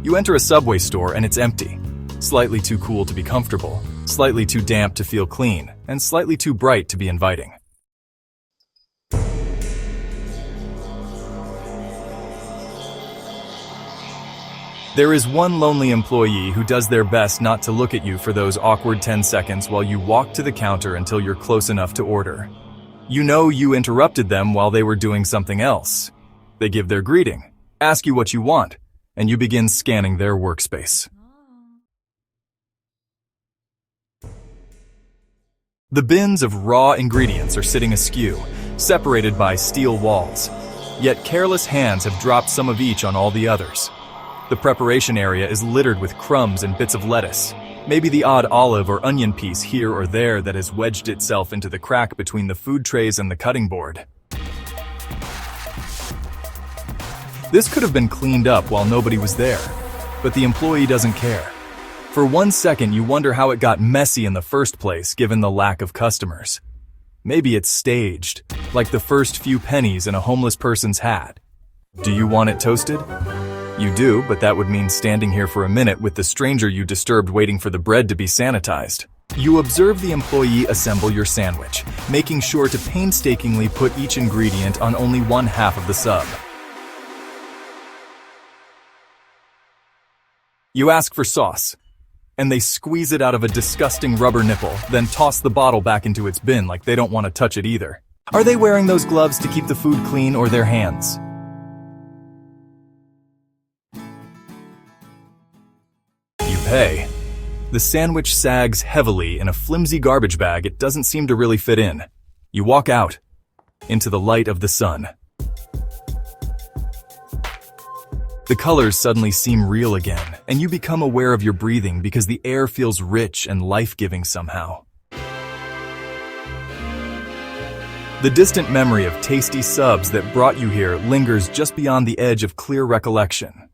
You enter a Subway store and it's empty. Slightly too cool to be comfortable, slightly too damp to feel clean, and slightly too bright to be inviting. There is one lonely employee who does their best not to look at you for those awkward 10 seconds while you walk to the counter until you're close enough to order. You know you interrupted them while they were doing something else. They give their greeting, ask you what you want, and you begin scanning their workspace. The bins of raw ingredients are sitting askew, separated by steel walls. Yet careless hands have dropped some of each on all the others. The preparation area is littered with crumbs and bits of lettuce, maybe the odd olive or onion piece here or there that has wedged itself into the crack between the food trays and the cutting board. This could have been cleaned up while nobody was there, but the employee doesn't care. For 1 second, you wonder how it got messy in the first place given the lack of customers. Maybe it's staged, like the first few pennies in a homeless person's hat. Do you want it toasted? You do, but that would mean standing here for a minute with the stranger you disturbed waiting for the bread to be sanitized. You observe the employee assemble your sandwich, making sure to painstakingly put each ingredient on only one half of the sub. You ask for sauce, and they squeeze it out of a disgusting rubber nipple, then toss the bottle back into its bin like they don't want to touch it either. Are they wearing those gloves to keep the food clean or their hands? Pay. The sandwich sags heavily in a flimsy garbage bag it doesn't seem to really fit in. You walk out, into the light of the sun. The colors suddenly seem real again, and you become aware of your breathing because the air feels rich and life-giving somehow. The distant memory of tasty subs that brought you here lingers just beyond the edge of clear recollection.